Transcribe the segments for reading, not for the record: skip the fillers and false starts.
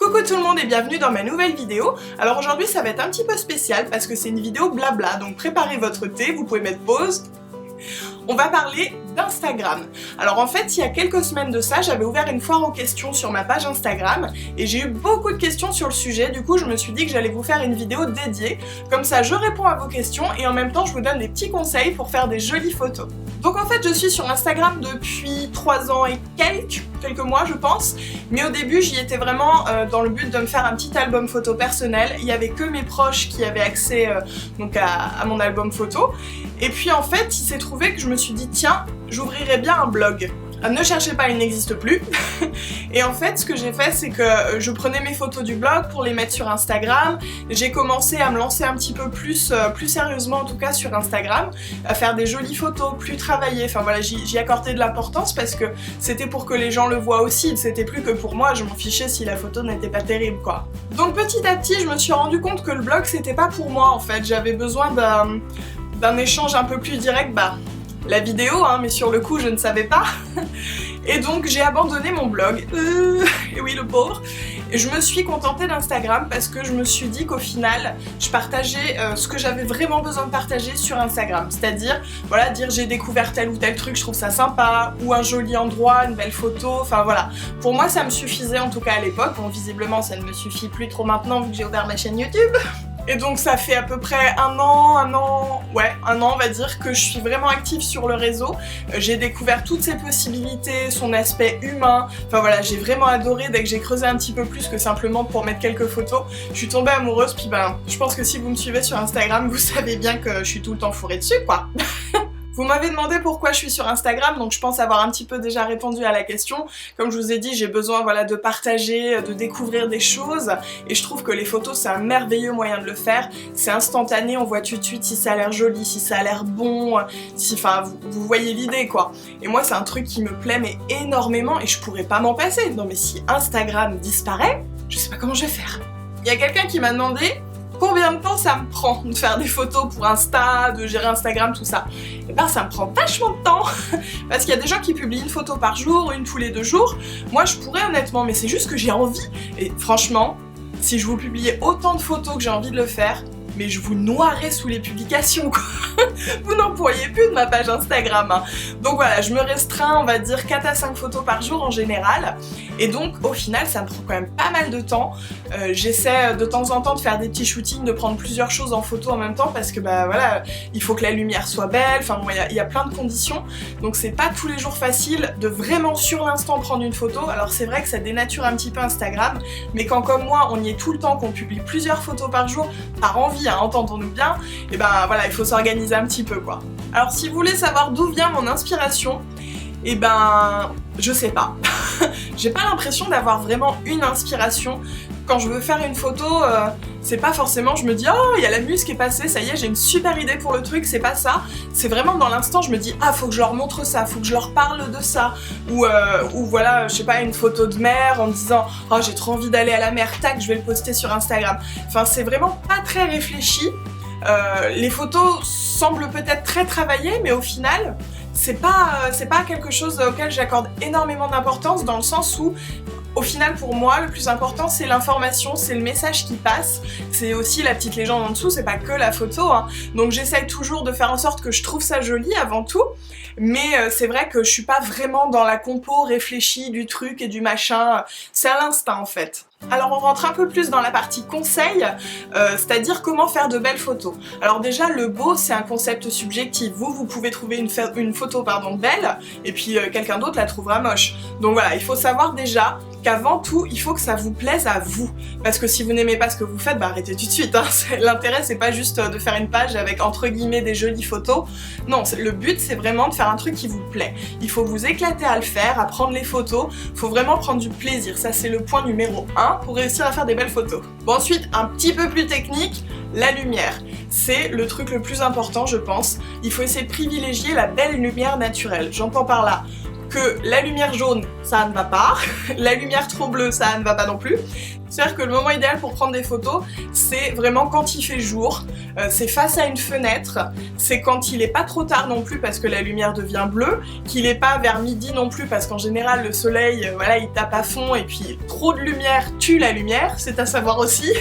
Coucou tout le monde et bienvenue dans ma nouvelle vidéo. Alors aujourd'hui ça va être un petit peu spécial parce que c'est une vidéo blabla, donc préparez votre thé, vous pouvez mettre pause. On va parler d'Instagram. Alors en fait, il y a quelques semaines de ça, j'avais ouvert une foire aux questions sur ma page Instagram et j'ai eu beaucoup de questions sur le sujet, du coup je me suis dit que j'allais vous faire une vidéo dédiée. Comme ça, je réponds à vos questions et en même temps, je vous donne des petits conseils pour faire des jolies photos. Donc en fait, je suis sur Instagram depuis 3 ans et quelques mois je pense, mais au début j'y étais vraiment dans le but de me faire un petit album photo personnel. Il y avait que mes proches qui avaient accès donc à mon album photo. Et puis en fait, il s'est trouvé que je me suis dit tiens, j'ouvrirais bien un blog. Ne cherchez pas, il n'existe plus. Et en fait, ce que j'ai fait, c'est que je prenais mes photos du blog pour les mettre sur Instagram. J'ai commencé à me lancer un petit peu plus sérieusement en tout cas sur Instagram, à faire des jolies photos, plus travaillées. Enfin voilà, j'y accordais de l'importance parce que c'était pour que les gens le voient aussi. C'était plus que pour moi, je m'en fichais si la photo n'était pas terrible quoi. Donc petit à petit, je me suis rendu compte que le blog c'était pas pour moi en fait. J'avais besoin d'un échange un peu plus direct, la vidéo, hein, mais sur le coup je ne savais pas. Et donc j'ai abandonné mon blog, et oui le pauvre, et je me suis contentée d'Instagram parce que je me suis dit qu'au final je partageais ce que j'avais vraiment besoin de partager sur Instagram, c'est-à-dire voilà, dire j'ai découvert tel ou tel truc, je trouve ça sympa, ou un joli endroit, une belle photo, enfin voilà. Pour moi ça me suffisait en tout cas à l'époque, bon visiblement ça ne me suffit plus trop maintenant vu que j'ai ouvert ma chaîne YouTube. Et donc ça fait à peu près un an on va dire que je suis vraiment active sur le réseau. J'ai découvert toutes ses possibilités, son aspect humain, enfin voilà, j'ai vraiment adoré dès que j'ai creusé un petit peu plus que simplement pour mettre quelques photos. Je suis tombée amoureuse, puis je pense que si vous me suivez sur Instagram, vous savez bien que je suis tout le temps fourrée dessus quoi. Vous m'avez demandé pourquoi je suis sur Instagram, donc je pense avoir un petit peu déjà répondu à la question. Comme je vous ai dit, j'ai besoin voilà, de partager, de découvrir des choses, et je trouve que les photos c'est un merveilleux moyen de le faire. C'est instantané, on voit tout de suite si ça a l'air joli, si ça a l'air bon, si, enfin vous voyez l'idée quoi. Et moi c'est un truc qui me plaît mais énormément et je pourrais pas m'en passer. Non mais si Instagram disparaît, je sais pas comment je vais faire. Il y a quelqu'un qui m'a demandé combien de temps ça me prend de faire des photos pour Insta, de gérer Instagram, tout ça. Et ben ça me prend vachement de temps parce qu'il y a des gens qui publient une photo par jour, une tous les 2 jours. Moi je pourrais honnêtement, mais c'est juste que j'ai envie. Et franchement, si je vous publiais autant de photos que j'ai envie de le faire, mais je vous noierais sous les publications quoi. Vous n'en pourriez plus de ma page Instagram hein. Donc voilà, je me restreins on va dire 4 à 5 photos par jour en général. Et donc au final ça me prend quand même pas mal de temps. J'essaie de temps en temps de faire des petits shootings, de prendre plusieurs choses en photo en même temps parce que voilà, il faut que la lumière soit belle, enfin bon il y a plein de conditions. Donc c'est pas tous les jours facile de vraiment sur l'instant prendre une photo. Alors c'est vrai que ça dénature un petit peu Instagram, mais quand comme moi on y est tout le temps, qu'on publie plusieurs photos par jour, par envie hein, entendons-nous bien, et voilà il faut s'organiser un petit peu quoi. Alors si vous voulez savoir d'où vient mon inspiration, je sais pas. J'ai pas l'impression d'avoir vraiment une inspiration. Quand je veux faire une photo, c'est pas forcément je me dis oh il y a la muse qui est passée, ça y est j'ai une super idée pour le truc, c'est pas ça. C'est vraiment dans l'instant je me dis ah faut que je leur montre ça, faut que je leur parle de ça. Ou voilà, je sais pas, une photo de mer en me disant oh j'ai trop envie d'aller à la mer, tac je vais le poster sur Instagram. Enfin c'est vraiment pas très réfléchi. Les photos semblent peut-être très travaillées mais au final c'est pas quelque chose auquel j'accorde énormément d'importance dans le sens où au final pour moi le plus important c'est l'information, c'est le message qui passe, c'est aussi la petite légende en dessous, c'est pas que la photo hein. Donc j'essaye toujours de faire en sorte que je trouve ça joli avant tout, mais c'est vrai que je suis pas vraiment dans la compo réfléchie du truc et du machin, c'est à l'instinct en fait. Alors on rentre un peu plus dans la partie conseil, c'est-à-dire comment faire de belles photos. Alors déjà le beau c'est un concept subjectif, vous pouvez trouver une photo belle et puis quelqu'un d'autre la trouvera moche. Donc voilà, il faut savoir déjà qu'avant tout il faut que ça vous plaise à vous, parce que si vous n'aimez pas ce que vous faites, arrêtez tout de suite hein. L'intérêt c'est pas juste de faire une page avec entre guillemets des jolies photos, non le but c'est vraiment de faire un truc qui vous plaît. Il faut vous éclater à le faire, à prendre les photos, faut vraiment prendre du plaisir, ça c'est le point numéro 1 pour réussir à faire des belles photos. Bon ensuite, un petit peu plus technique, la lumière. C'est le truc le plus important je pense. Il faut essayer de privilégier la belle lumière naturelle. J'entends par là que la lumière jaune, ça ne va pas, la lumière trop bleue, ça ne va pas non plus. C'est-à-dire que le moment idéal pour prendre des photos, c'est vraiment quand il fait jour, c'est face à une fenêtre, c'est quand il est pas trop tard non plus parce que la lumière devient bleue, qu'il est pas vers midi non plus parce qu'en général le soleil, voilà, il tape à fond et puis trop de lumière tue la lumière, c'est à savoir aussi.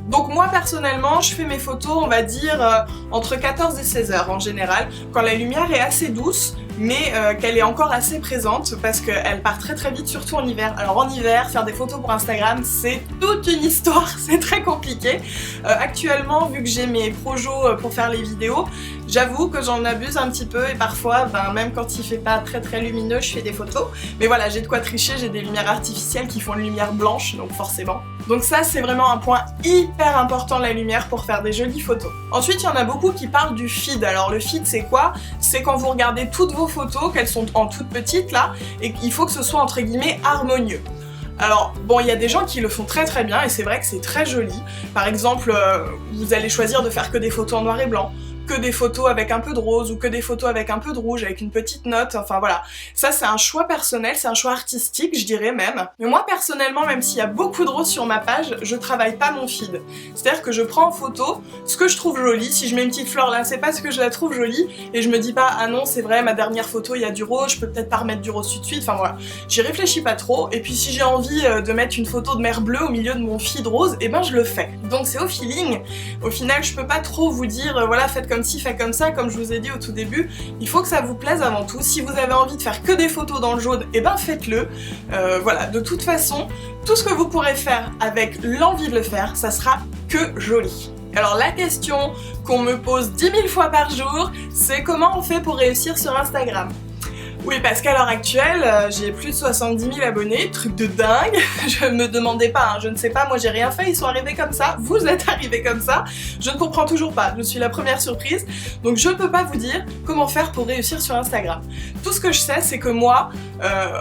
Donc moi personnellement, je fais mes photos, on va dire, entre 14 et 16 heures en général, quand la lumière est assez douce, mais qu'elle est encore assez présente parce qu'elle part très très vite, surtout en hiver. Alors en hiver, faire des photos pour Instagram, c'est toute une histoire, c'est très compliqué. Actuellement, vu que j'ai mes projos pour faire les vidéos, j'avoue que j'en abuse un petit peu et parfois, même quand il fait pas très très lumineux, je fais des photos. Mais voilà, j'ai de quoi tricher, j'ai des lumières artificielles qui font une lumière blanche, donc forcément. Donc ça, c'est vraiment un point hyper important, la lumière, pour faire des jolies photos. Ensuite, il y en a beaucoup qui parlent du feed. Alors le feed, c'est quoi? C'est quand vous regardez toutes vos photos, qu'elles sont en toutes petites là, et qu'il faut que ce soit entre guillemets harmonieux. Alors bon, il y a des gens qui le font très très bien et c'est vrai que c'est très joli. Par exemple, vous allez choisir de faire que des photos en noir et blanc, que des photos avec un peu de rose ou que des photos avec un peu de rouge, avec une petite note, enfin voilà. Ça c'est un choix personnel, c'est un choix artistique je dirais même. Mais moi personnellement, même s'il y a beaucoup de rose sur ma page, je travaille pas mon feed. C'est-à-dire que je prends en photo ce que je trouve joli, si je mets une petite fleur là, c'est parce que je la trouve jolie et je me dis pas ah non c'est vrai ma dernière photo il y a du rose, je peux peut-être pas remettre du rose tout de suite, enfin voilà. J'y réfléchis pas trop et puis si j'ai envie de mettre une photo de mer bleue au milieu de mon feed rose, et ben je le fais. Donc c'est au feeling. Au final je peux pas trop vous dire voilà faites comme ci, fait comme ça, comme je vous ai dit au tout début, il faut que ça vous plaise avant tout. Si vous avez envie de faire que des photos dans le jaune, et ben faites-le. Voilà, de toute façon, tout ce que vous pourrez faire avec l'envie de le faire, ça sera que joli. Alors la question qu'on me pose 10 000 fois par jour, c'est comment on fait pour réussir sur Instagram? Oui, parce qu'à l'heure actuelle, j'ai plus de 70 000 abonnés, truc de dingue. Je me demandais pas, hein, je ne sais pas, moi j'ai rien fait, ils sont arrivés comme ça, vous êtes arrivés comme ça, je ne comprends toujours pas, je suis la première surprise, donc je ne peux pas vous dire comment faire pour réussir sur Instagram. Tout ce que je sais, c'est que moi,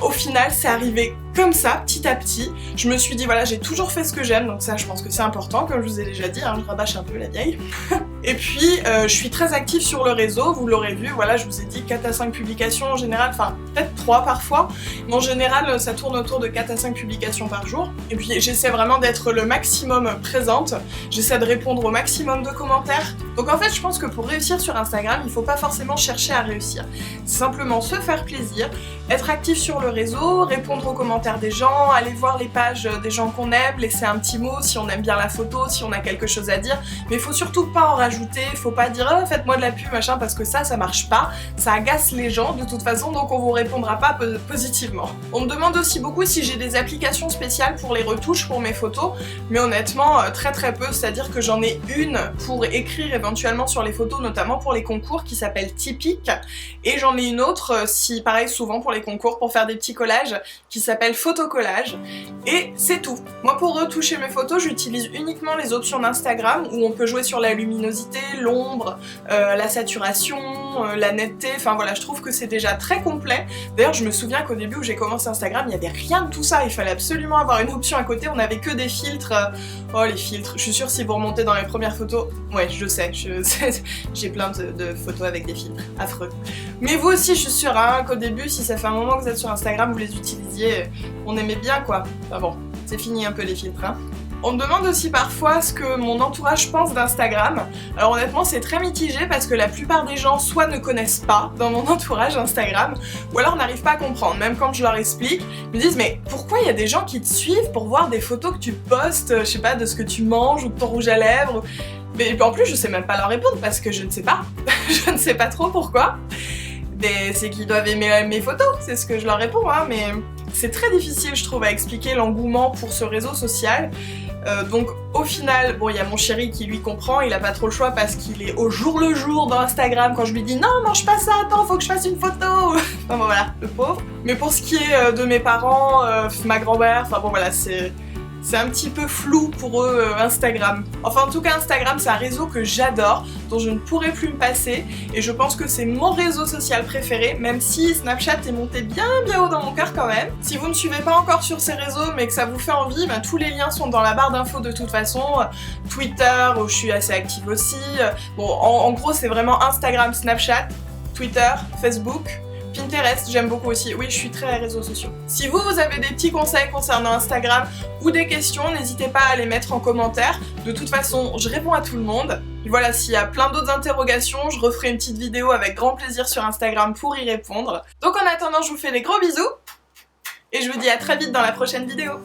au final, c'est arrivé comme ça, petit à petit. Je me suis dit, voilà, j'ai toujours fait ce que j'aime, donc ça, je pense que c'est important, comme je vous ai déjà dit, hein, je rabâche un peu la vieille. Et puis, je suis très active sur le réseau, vous l'aurez vu, voilà, je vous ai dit 4 à 5 publications en général, enfin, peut-être 3 parfois, mais en général, ça tourne autour de 4 à 5 publications par jour. Et puis, j'essaie vraiment d'être le maximum présente, j'essaie de répondre au maximum de commentaires. Donc en fait, je pense que pour réussir sur Instagram, il faut pas forcément chercher à réussir. C'est simplement se faire plaisir, être actif sur le réseau, répondre aux commentaires des gens, aller voir les pages des gens qu'on aime, laisser un petit mot si on aime bien la photo, si on a quelque chose à dire, mais il faut surtout pas en rajouter, faut pas dire oh, faites-moi de la pub machin parce que ça marche pas, ça agace les gens de toute façon donc on vous répondra pas positivement. On me demande aussi beaucoup si j'ai des applications spéciales pour les retouches pour mes photos, mais honnêtement très très peu, c'est-à-dire que j'en ai une pour écrire éventuellement sur les photos, notamment pour les concours qui s'appelle Typique, et j'en ai une autre si pareil souvent pour les concours pour faire des petits collages qui s'appelle Photocollage, et c'est tout. Moi pour retoucher mes photos j'utilise uniquement les options d'Instagram où on peut jouer sur la luminosité, l'ombre, la saturation, la netteté, enfin voilà, je trouve que c'est déjà très complet. D'ailleurs je me souviens qu'au début où j'ai commencé Instagram il n'y avait rien de tout ça, il fallait absolument avoir une option à côté, on n'avait que des filtres, oh les filtres, je suis sûre si vous remontez dans les premières photos, ouais je sais, j'ai plein de photos avec des filtres, affreux. Mais vous aussi je suis sûre hein, qu'au début si ça fait un moment que vous êtes sur Instagram vous les utilisiez, on aimait bien quoi, enfin bon, c'est fini un peu les filtres hein. On me demande aussi parfois ce que mon entourage pense d'Instagram. Alors honnêtement c'est très mitigé parce que la plupart des gens soit ne connaissent pas dans mon entourage Instagram, ou alors n'arrivent pas à comprendre. Même quand je leur explique, ils me disent mais pourquoi il y a des gens qui te suivent pour voir des photos que tu postes, je sais pas, de ce que tu manges ou de ton rouge à lèvres. Mais en plus je sais même pas leur répondre parce que je ne sais pas. Je ne sais pas trop pourquoi. Mais c'est qu'ils doivent aimer mes photos, c'est ce que je leur réponds hein, mais c'est très difficile je trouve à expliquer l'engouement pour ce réseau social. Donc au final, bon il y a mon chéri qui lui comprend, il a pas trop le choix parce qu'il est au jour le jour dans Instagram quand je lui dis non mange pas ça, attends faut que je fasse une photo. Enfin bon voilà, le pauvre. Mais pour ce qui est de mes parents, ma grand-mère, enfin bon voilà c'est un petit peu flou pour eux Instagram. Enfin en tout cas Instagram c'est un réseau que j'adore, dont je ne pourrais plus me passer et je pense que c'est mon réseau social préféré, même si Snapchat est monté bien haut dans mon cœur quand même. Si vous ne me suivez pas encore sur ces réseaux mais que ça vous fait envie, ben, tous les liens sont dans la barre d'infos de toute façon. Twitter où je suis assez active aussi. Bon en gros c'est vraiment Instagram, Snapchat, Twitter, Facebook. Pinterest, j'aime beaucoup aussi. Oui, je suis très réseaux sociaux. Si vous avez des petits conseils concernant Instagram ou des questions, n'hésitez pas à les mettre en commentaire. De toute façon, je réponds à tout le monde. Et voilà, s'il y a plein d'autres interrogations, je referai une petite vidéo avec grand plaisir sur Instagram pour y répondre. Donc en attendant, je vous fais des gros bisous et je vous dis à très vite dans la prochaine vidéo.